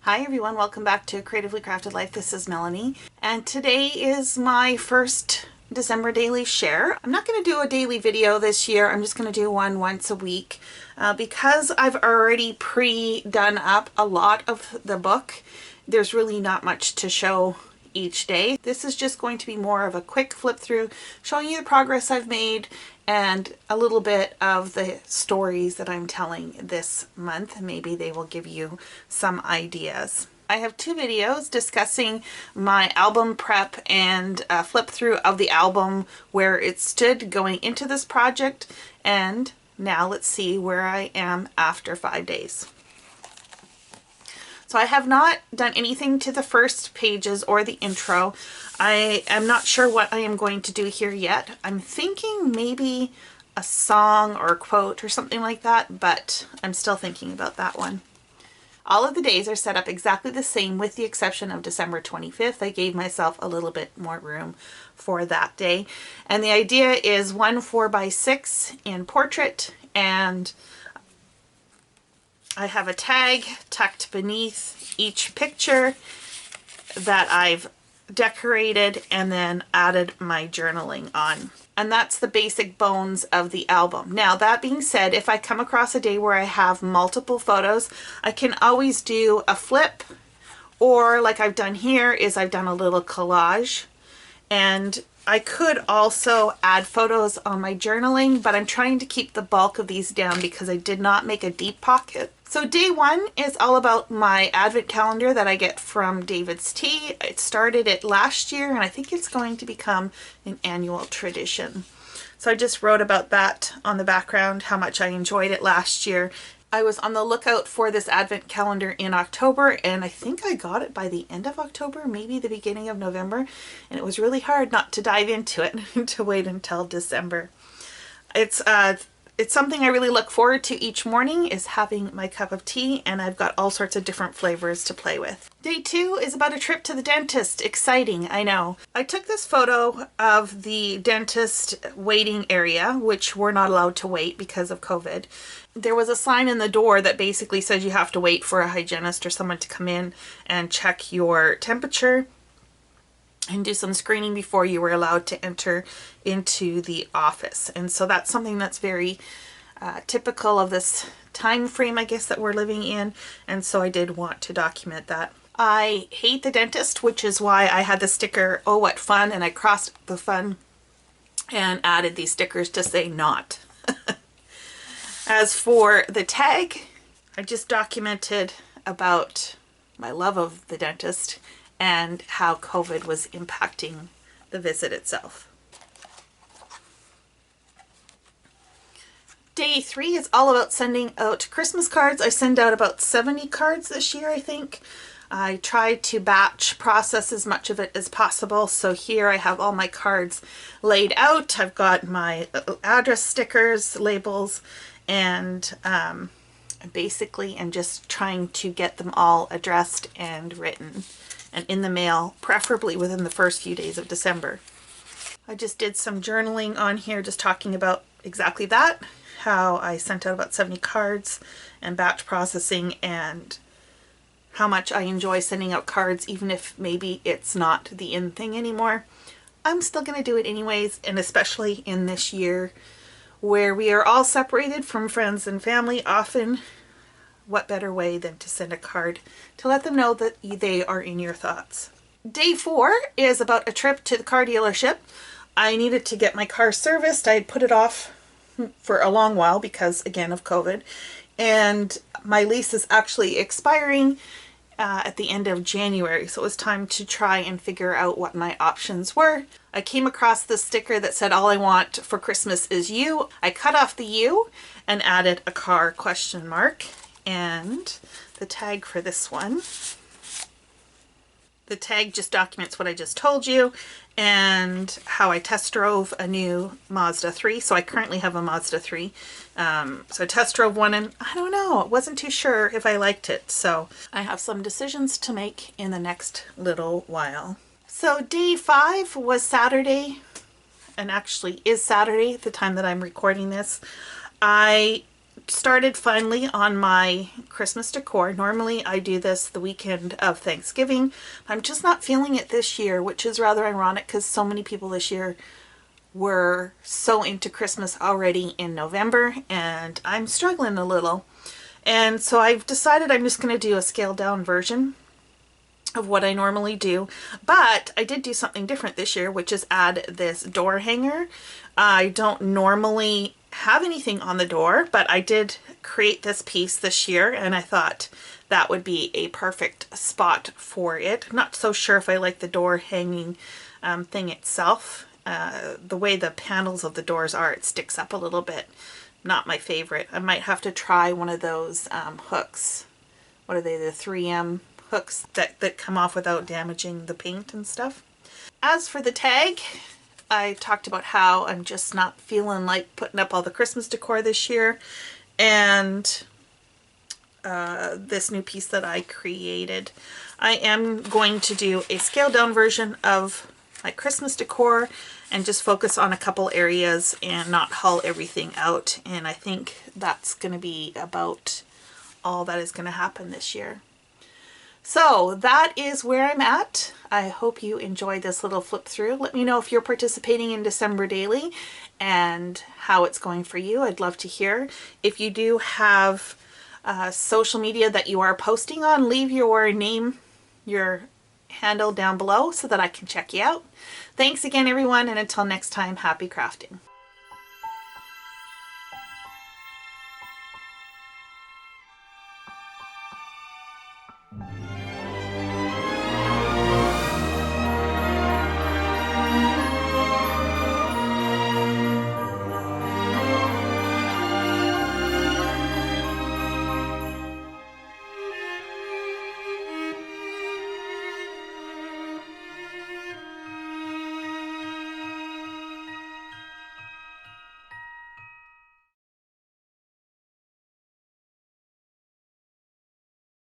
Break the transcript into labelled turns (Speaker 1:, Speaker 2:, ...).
Speaker 1: Hi everyone, welcome back to Creatively Crafted Life. This is Melanie, and today is my first December daily share. I'm not going to do a daily video this year. I'm just going to do one once a week because I've already pre-done up a lot of the book. There's really not much to show each day. This is just going to be more of a quick flip through, showing you the progress I've made and a little bit of the stories that I'm telling this month. Maybe they will give you some ideas. I have two videos discussing my album prep and a flip through of the album, where it stood going into this project, and now let's see where I am after 5 days. So I have not done anything to the first pages or the intro. I am not sure what I am going to do here yet. I'm thinking maybe a song or a quote or something like that, but I'm still thinking about that one. All of the days are set up exactly the same with the exception of December 25th. I gave myself a little bit more room for that day. And the idea is one 4x6 in portrait, and I have a tag tucked beneath each picture that I've decorated and then added my journaling on. And that's the basic bones of the album. Now, that being said, if I come across a day where I have multiple photos, I can always do a flip, or like I've done here is I've done a little collage. And I could also add photos on my journaling, but I'm trying to keep the bulk of these down because I did not make a deep pocket. So day one is all about my advent calendar that I get from David's Tea. It started it last year, and I think it's going to become an annual tradition. So I just wrote about that on the background, how much I enjoyed it last year. I was on the lookout for this advent calendar in October, and I think I got it by the end of October, maybe the beginning of November, and it was really hard not to dive into it to wait until December. It's something I really look forward to each morning, is having my cup of tea, and I've got all sorts of different flavors to play with. Day two is about a trip to the dentist. Exciting, I know. I took this photo of the dentist waiting area, which we're not allowed to wait because of COVID. There was a sign in the door that basically says you have to wait for a hygienist or someone to come in and check your temperature and do some screening before you were allowed to enter into the office. And so that's something that's very typical of this time frame, I guess, that we're living in. And so I did want to document that. I hate the dentist, which is why I had the sticker, "Oh, what fun," and I crossed the fun and added these stickers to say not. As for the tag, I just documented about my love of the dentist and how COVID was impacting the visit itself. Day three is all about sending out Christmas cards. I send out about 70 cards this year, I think. I tried to batch process as much of it as possible. So here I have all my cards laid out. I've got my address stickers, labels, and basically I'm just trying to get them all addressed and written and in the mail, preferably within the first few days of December. I just did some journaling on here, just talking about exactly that, how I sent out about 70 cards and batch processing, and how much I enjoy sending out cards even if maybe it's not the in thing anymore. I'm still going to do it anyways, and especially in this year where we are all separated from friends and family often. What better way than to send a card to let them know that they are in your thoughts. Day four is about a trip to the car dealership. I needed to get my car serviced. I had put it off for a long while because, again, of COVID. And my lease is actually expiring at the end of January. So it was time to try and figure out what my options were. I came across this sticker that said, "All I want for Christmas is you." I cut off the U and added a car question mark. And the tag for this one. The tag just documents what I just told you and how I test drove a new Mazda 3. So I currently have a Mazda 3. So I test drove one, and I don't know, I wasn't too sure if I liked it. So I have some decisions to make in the next little while. So day five was Saturday, and actually is Saturday at the time that I'm recording this. I started finally on my Christmas decor. Normally I do this the weekend of Thanksgiving. I'm just not feeling it this year, which is rather ironic because so many people this year were so into Christmas already in November, and I'm struggling a little. And so I've decided I'm just going to do a scaled down version of what I normally do. But I did do something different this year, which is add this door hanger. I don't normally have anything on the door, but I did create this piece this year, and I thought that would be a perfect spot for it. Not so sure if I like the door hanging thing itself. The way the panels of the doors are, it sticks up a little bit. Not my favorite. I might have to try one of those hooks. What are they, the 3M hooks that come off without damaging the paint and stuff. As for the tag, I talked about how I'm just not feeling like putting up all the Christmas decor this year, and this new piece that I created. I am going to do a scaled down version of my Christmas decor and just focus on a couple areas and not haul everything out, and I think that's going to be about all that is going to happen this year. So that is where I'm at. I hope you enjoyed this little flip through. Let me know if you're participating in December Daily and how it's going for you. I'd love to hear. If you do have social media that you are posting on, leave your name, your handle down below so that I can check you out. Thanks again, everyone, and until next time, happy crafting.